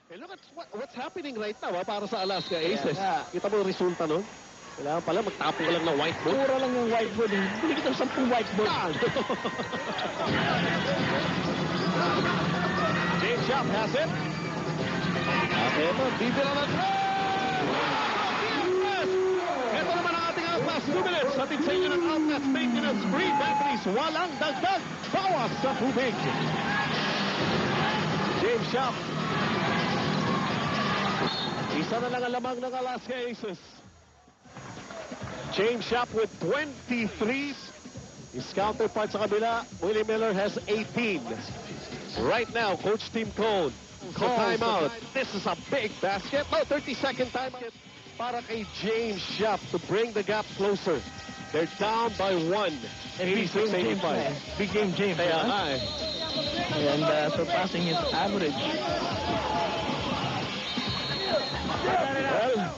Hey, look at what's happening right now para sa Alaska Aces. nga. Kita mo yung resulta nun? Kailangan pala magtapo ka lang ng whiteboard. Mura lang yung whiteboard. Bili kita ng 10 whiteboard. James Schaap has it. At ito, bibira na ito naman ang ating Outlast 2 minutes. Hatid sa inyo ng Outlast Maintenance Free Batteries. Walang dagdag. Bawas sa tubig. James Schaap. Isa na lang ang lamang ng Alaska Aces. James Schaap with 23. His counterpart sa kabila, Willie Miller has 18. Right now, Coach Tim Cone calls timeout. This is a big basket. 30-second timeout para kay James Schaap to bring the gap closer. They're down by 1. 86-85. Big game James. Kaya nga eh. And surpassing his average. Well,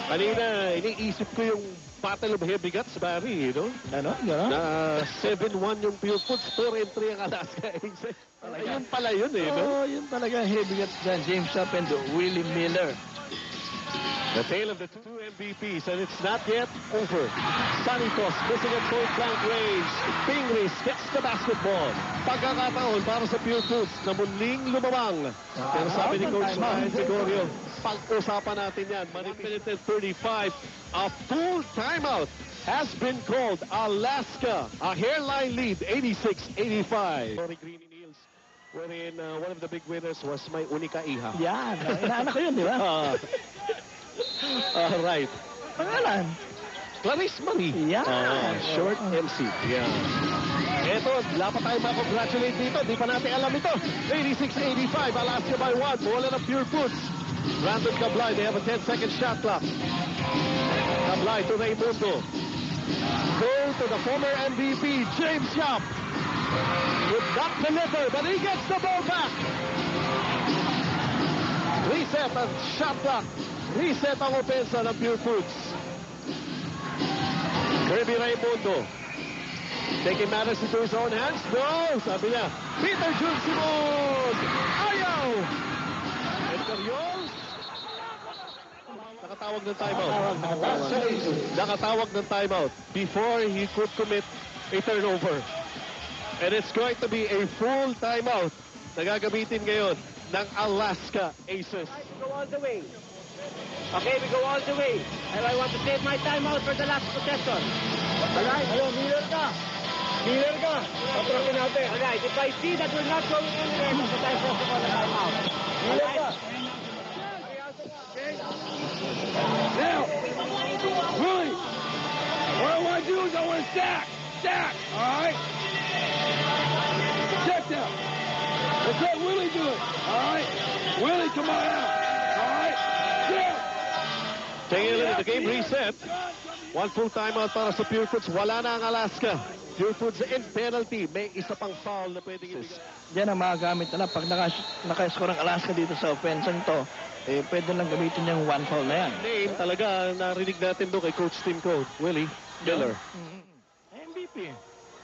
kanina, iniisip ko yung Battle of Heavy Guts, Barry, no? Ano? Gano'n? Na 7-1 yung Pure Foods, 4-3 ang Alaska Aces. Ayun pala yun eh, no? Oh, yun talaga heavy guts dyan. James Schaap and Willie Miller. The tale of the two MVPs, and it's not yet over. Santos missing at point blank range. Pingris gets the basketball. Pagkakataon para sa Pure Foods na muling lumamang. Pero sabi ni Coach Ryan Gregorio, pag-usapan natin yan. 1 minute and 35. A full timeout has been called. Alaska, a hairline lead, 86-85. Sorry, Greeny Niels, wherein one of the big winners was my Unika Iha. Yan. Inaanak ko yun, di ba? All right. Pangalan? Clarice Marie. Yan. Short MC. Yeah. Eto, dapat tayo ma-congratulate dito. Di pa natin alam ito. 86-85. Alaska by 1. Bola ng Pure Foods. Brandon Cablay. They have a 10-second shot clock. Cablay to Raymundo. Go to the former MVP, James Schaap. Would not deliver, but he gets the ball back. Reset ang shot clock. Reset ang opensa ng Pure Foods. Kirby Raymundo. Taking matters into his own hands. No, sabi niya. Peter Jun Simon. Ayaw. Edgar Yols. Nakatawag ng timeout. Nakatawag ng timeout before he could commit a turnover. And it's going to be a full timeout na gagamitin ngayon ng Alaska Aces. Go all the way. Okay, we go all the way. And I want to take my time out for the last possession. Alright? Hello, Miller ka. Miller ka. Patrokin natin. Alright, if I see that we're not going anywhere, that's the time for us to call the time out. Miller ka. Now, Willie, what I want to do is I want to stack. Stack, all right? Check that. Let's let Willie do it, all right? Willie, come on out, all right? Taking a look at the game reset. One full timeout para sa Pure Foods. Wala na ang Alaska. Pure Foods in penalty. May isa pang foul na pwedeng ibigay. Yan ang magagamit nila. Pag naka-score ang Alaska dito sa offensang to, eh, pwede lang gamitin yung one foul na yan. Name talaga, narinig natin doon kay Coach Tim Cone. Willie Miller. MVP.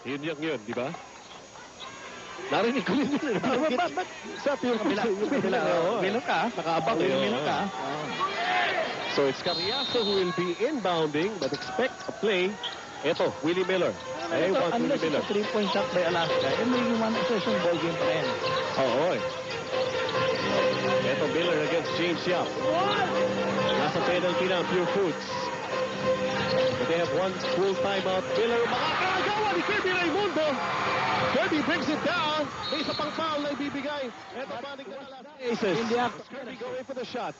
Yun, di ba? Narinig ko rin yun. Ba't? Sa Pure Foods. Milo ka. Nakaabang eh. Milo ka. So it's Carriazo who will be inbounding, but expect a play. Ito, Willie Miller. Ay, want Willie Unless Miller. it's a 3-point shot by Alaska, eh, may one possession ball game pa rin. Oo, eh. Ito, Miller against James Schaap. Nasa penalty na ang Pure Foods. But they have one full timeout. Miller, makakagawa ni Kirby Raymundo. Kirby brings it down. May isa pang foul na ibibigay. Ito, panig na Alaska Aces. Kirby going for the shot.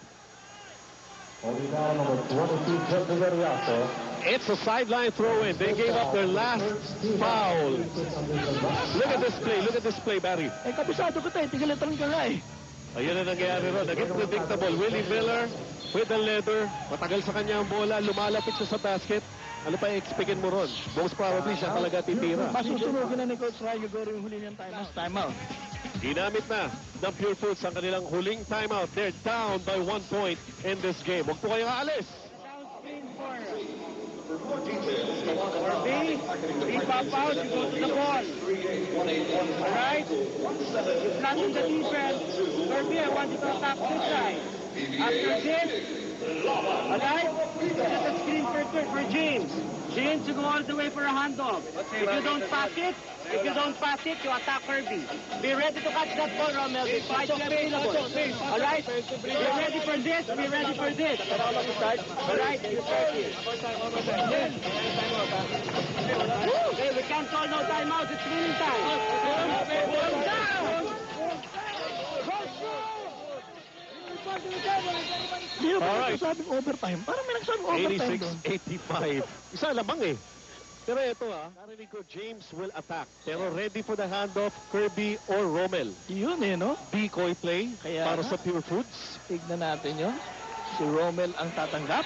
It's a sideline throw-in. They gave up their last foul. Look at this play, Barry. Eh, kabisado ko tayo. Tigalitan ka nga eh. Ayun na nangyayari ron. Naging predictable. Willie Miller with the leather. Matagal sa kanya ang bola. Lumalapit siya sa basket. Ano pa i-expectin mo ron? Most probably siya talaga titira. Masusunogin na ni Coach Ryan Gregorio yung huli niyang timeout. Ginamit na ng Pure Foods ang kanilang huling timeout. They're down by 1 point in this game. Huwag po kayong aalis. Kirby, he pop out, you go to the ball. Alright? You flash in the defense. Kirby, I want you to attack this side. After this, alright? Set a screen for James. James, you go all the way for a handoff. If you don't pass it, you attack Kirby. Be ready to catch that ball, Romel. The fight is available. Alright? Be ready for this. Be ready for this. Alright? Okay, we can't call no timeout. It's winning time. Hindi ba Alright. nagsasabing overtime? Parang may nagsasabing overtime doon. 86-85. Isa lamang eh. Pero ito narinig ko, James will attack. Pero ready for the handoff, Kirby or Rommel. Yun eh, no? Decoy play Kaya para nga. sa Pure Foods. Tignan natin yun. Si Rommel ang tatanggap.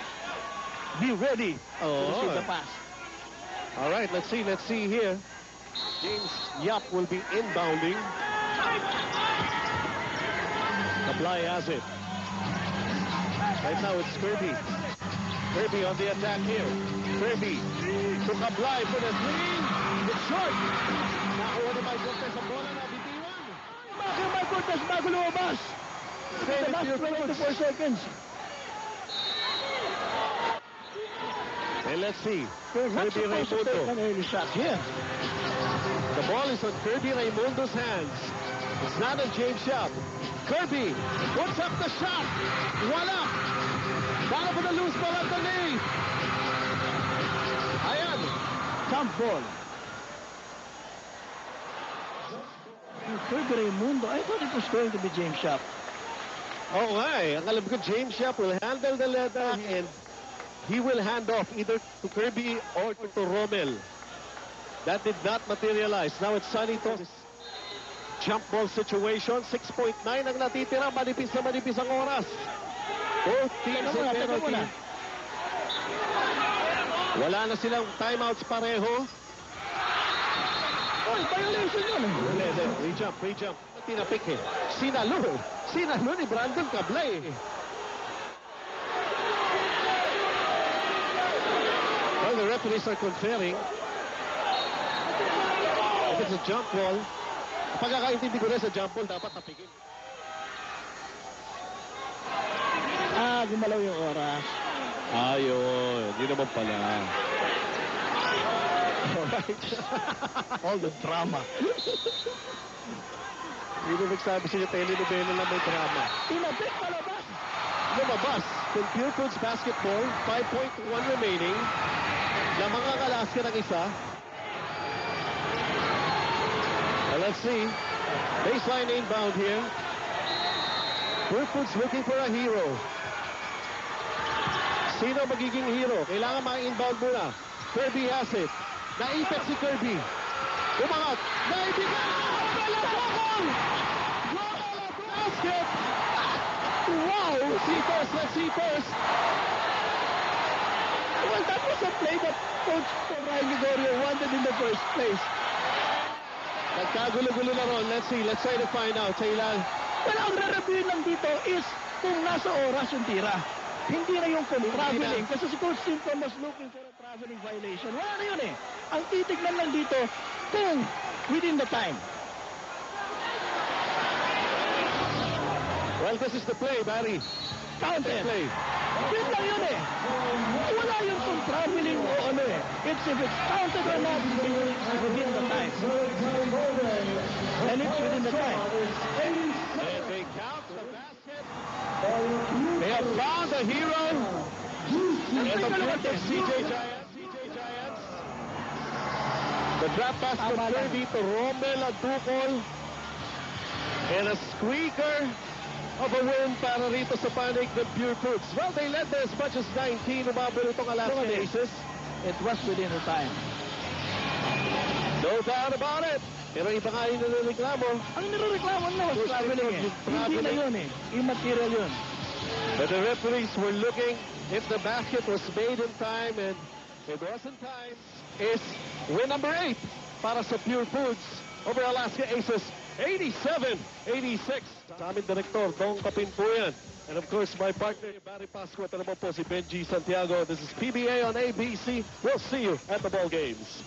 Be ready to receive the pass. All right, let's see here. James Yap will be inbounding. Kablai has it. Right now it's Kirby. Kirby on the attack here. Kirby to Kablai for the three. It's short. Nakuha ni Mike Cortez ang bola na bitiwan. Bakit Mike Cortez bago lumabas? Save The it, last Pure 24 Foods. seconds. And let's see. They're not Kirby supposed to take Raimundo. an early shot here. The ball is on Kirby Raimundo's hands. It's not on James Yap. Kirby puts up the shot. Wala. Ball for the loose ball at the knee. Ayan. Jump ball. Kirby Raimundo. I thought it was going to be James Yap. Oh, nga Ang alam ko, James Yap will handle the letter and he will hand off either to Kirby or to Rommel. That did not materialize. Now it's Sonny Tos. Jump ball situation. 6.9 ang natitira. Manipis na manipis ang oras. Both teams in penalty. Wala na silang timeouts pareho. Oh, violation yun eh. Free jump. Tinapik eh. Sinalo ni Brandon Kablay eh. Well, the referees are conferring. If it's a jump ball, pagkakaintindi ko rin sa jump ball, dapat tapikin. Gumalaw yung oras. Ayun, yun naman pala. Alright. All the drama. Yun ang nagsabi siya, telenovela na may drama. Tinapik palabas. Lumabas, kung Pure Foods basketball, 5.1 remaining. Lamang ang Alaska ng isa. Well, let's see. Baseline inbound here. Pure Foods looking for a hero. Sino magiging hero? Kailangan ma-inbound muna. Kirby has it. Naipit si Kirby. Umangat. Naibigan! Balabokol! Basket! Wow! See first. Let's see first. Well, that was a play that Coach Ryan Gregorio wanted in the first place. Nagkagulo-gulo na ron. Let's see. Let's try to find out. Sa ilan. Well, ang re-review lang dito is kung nasa oras yung tira. Hindi na yung kung traveling. Kasi si Coach Simpson was looking for a traveling violation. Wala na yun eh. Ang titignan lang dito kung within the time. Well, this is the play, Barry. Counted. Play. Yun lang yun eh. Wala yung kung traveling o ano eh. It's if it's counted or not, it's within the time. And it's within the time. And they count the basket. They have found a hero. And the front of CJ Giants. The drop pass from Kirby to Rommel Adukol. And a squeaker of a win para rito sa panig ng Pure Foods. Well, they led by as much as 19. Umabalo itong Alaska Aces. It was within the time. No doubt about it. Pero iba nga yung nilireklamo. Ang nirereklamo na was traveling eh. Hindi na yun eh. Immaterial yun. But the referees were looking if the basket was made in time, and it wasn't time. Is win number 8 para sa Pure Foods over Alaska Aces 87-86. Sa aming direktor, Dong Kapin po yan. And of course, my partner, Barry Pascua. Ito naman po si Benji Santiago. This is PBA on ABC. We'll see you at the ball games.